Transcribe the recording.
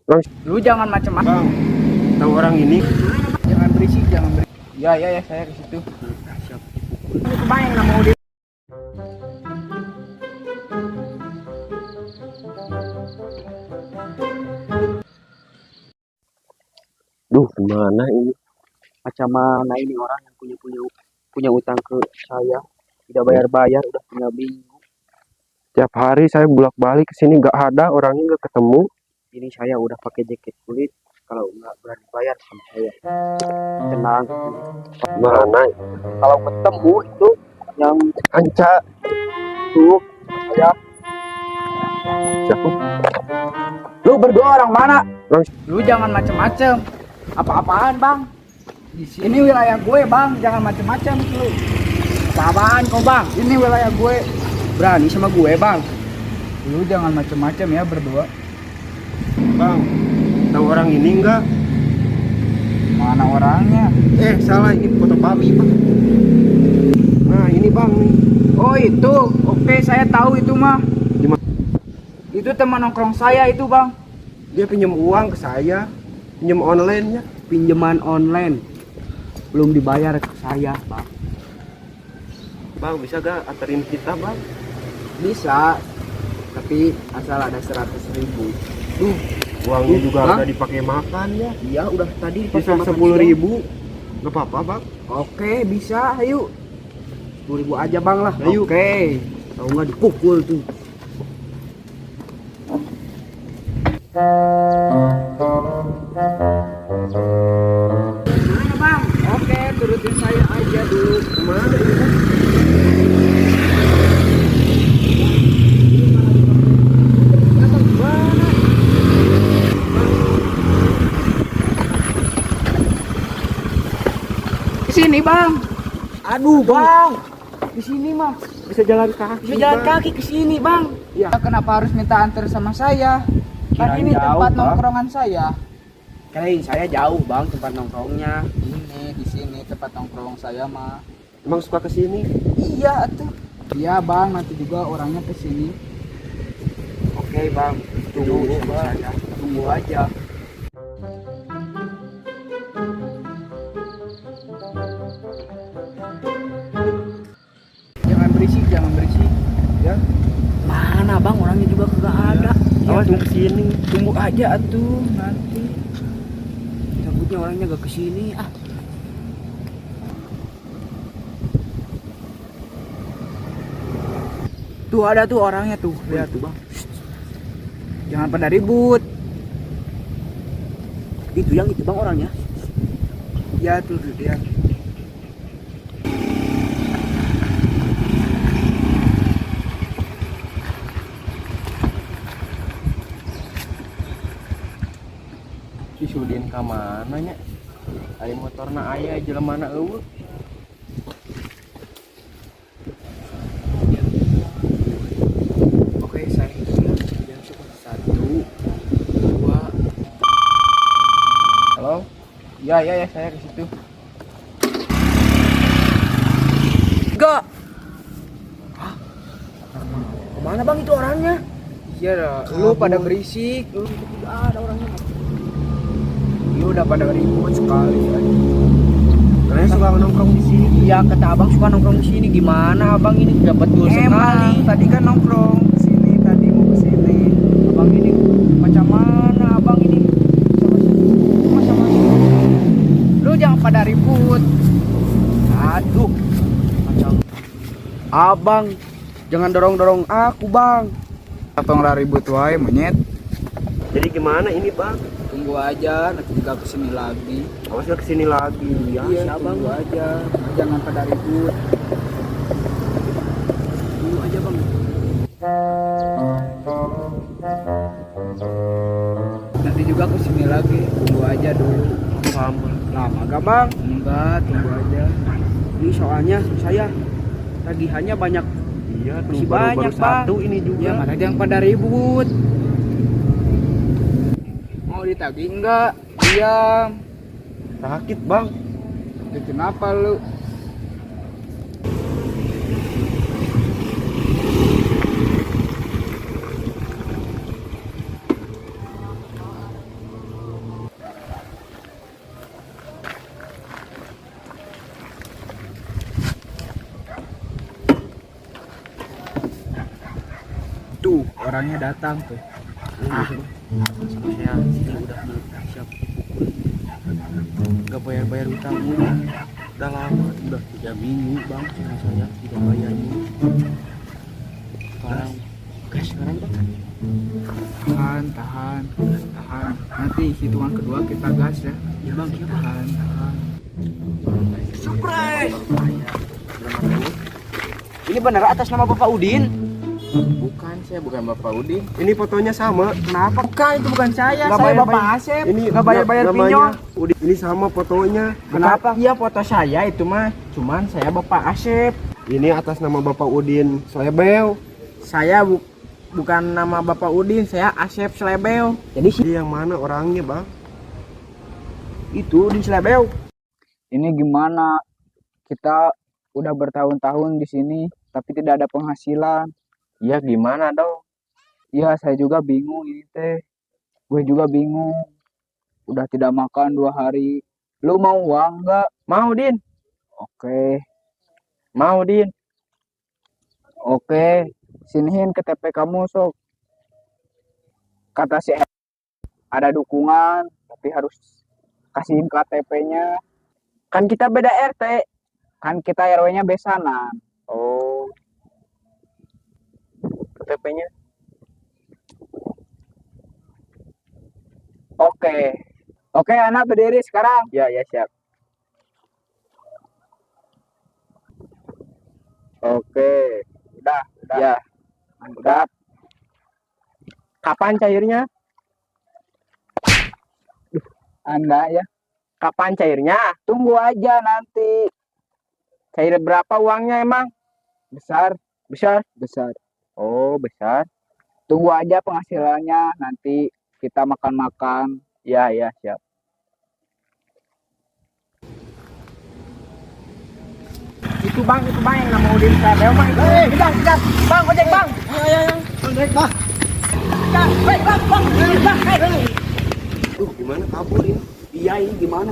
Bang, Lu jangan macam-macam. bang, tahu orang ini? Jangan berisik, jangan berisik. Ya, saya ke situ. Siap. Ini kebayang nggak mau di. Duh, gimana ini? Macam mana ini orang yang punya utang ke saya, tidak bayar-bayar, udah punya bingung. Tiap hari saya bolak-balik ke sini nggak ada orangnya, nggak ketemu. Ini saya udah pakai jaket kulit, kalau nggak berani bayar sama saya. Tenang. Mana? Kalau ketemu itu yang Anca, tuh saya. siapa? Lu berdua orang mana? Bang, Lu jangan macem-macem. Apa-apaan bang? Ini wilayah gue bang, jangan macem-macem lu. Apa-apaan kau bang? Ini wilayah gue. Berani sama gue bang. Lu jangan macem-macem ya berdua. bang, tahu orang ini nggak? Mana orangnya? Salah, ini foto Pami, bang. Nah, ini bang nih. Oh itu, oke saya tahu itu mah. Gimana? Itu teman nongkrong saya itu bang. Dia pinjam uang ke saya, pinjam online-nya. Pinjaman online. Belum dibayar ke saya bang. Bang, bisa gak anterin kita, bang? Bisa, tapi asal ada 100.000. Uangnya juga Bang? udah dipakai makan ya. Iya udah tadi Bisa makan 10.000. Gak apa-apa, bang. Oke bisa, ayo 10.000 aja bang lah. Ayo. Oke, tahu nggak dipukul tuh. Mana bang? Oke, turutin saya aja dulu. Kemana ini, bang? Kesini bang. Aduh bang, di sini mah Bisa jalan kaki, bisa jalan bang. kaki ke sini bang. Ya kenapa harus minta antar sama saya? Kan Kirain ini jauh, tempat Bang. nongkrongan saya. Kirain saya jauh bang tempat nongkrongnya. Ini di sini tempat nongkrong saya mah. Emang suka kesini? Iya tuh. Iya bang, nanti juga orangnya ke sini. Oke bang, tunggu sama saya. Tunggu aja. Jangan berisik, jangan berisik. Ya. Mana bang, orangnya juga kagak ada. Awas mau kesini. Tunggu aja tuh nanti. Takutnya orangnya gak kesini. Tuh ada tuh orangnya tuh. Lihat tuh bang. Jangan pada ribut. Itu yang itu bang orangnya. Ya tuh dia. Si Sudin ka mana nya? Ari motorna aya jelema na eueuh. Oke saya hitung ya. 1, 2. Halo? Ya saya ke situ. Enggak. Kemana bang itu orangnya? Iya dah. Lu pada berisik. Lu tidak ada orangnya. Lu udah pada ribut sekali. Saya suka nongkrong di sini. Iya kata abang suka nongkrong di sini. Gimana abang ini udah betul sekali. Tadi kan nongkrong di sini. Tadi mau ke sini. Abang ini macam mana abang ini? Sama lu jangan pada ribut. Aduh. Macam abang jangan dorong-dorong aku bang. Tong lah ribut wae monyet. Jadi gimana ini, bang? Tunggu aja nanti juga kesini lagi. Awas gak kesini lagi. Ya, Iya tunggu aja. Jangan pada ribut. Tunggu aja bang. Nanti juga kesini lagi. Tunggu aja dulu. Lama. Lama gak bang? Enggak, tunggu aja. Ini soalnya saya tagihannya banyak. Iya, tuh Masih baru banyak, satu Bang. ini juga. Ya mana yang pada ribut. Mau ditagih enggak? Diam. Sakit, bang. Kenapa lu? orangnya datang tuh. Saya sini udah siap dipukul. Gak bayar utang udah lama, udah 3 minggu bang sama saya tidak bayarnya. Sekarang bang. Tahan. Nanti hitungan kedua kita gas ya. Ya bang, ya bang. Tahan. Surprise. Ini benar atas nama Bapak Udin? Bukan, saya bukan Bapak Udin. Ini fotonya sama. Kenapa? Bukan, itu bukan saya. Nggak Saya bayar- Bapak Asep. Ini nggak bayar namanya pinjol. Udin. Ini sama fotonya. Kenapa? Iya foto saya itu mah. Cuman saya Bapak Asep. Ini atas nama Bapak Udin Slebel. Saya bukan nama Bapak Udin, saya Asep Slebel. Jadi Jadi yang mana orangnya bang? itu Udin Slebel. Ini gimana? Kita udah bertahun-tahun di sini, tapi tidak ada penghasilan. Ya gimana dong? Iya, saya juga bingung ini teh. Gue juga bingung. Udah tidak makan 2 hari. Lu mau uang nggak? Mau Din? Oke, Mau Din? oke. Sinihin KTP kamu sok. Kata si E, ada dukungan, tapi harus kasihin KTP-nya. Kan kita beda RT. Kan kita RW-nya besanan. Oh, KTP-nya? Oke. Oke, anak berdiri sekarang. Ya siap. Oke. Udah. Ya. Mantap. Kapan cairnya? Anda ya. Kapan cairnya? Tunggu aja nanti. Cair berapa uangnya emang? Besar. Besar? Besar. Oh, besar. Tunggu aja penghasilannya. Nanti kita makan-makan. Ya siap. Itu bang yang nama Udin Slebel bang. Kejar. Bang, ojek bang. Ayo. Ojek bang. Kejar. Bang. Gimana kabur ini? Iya, ini gimana?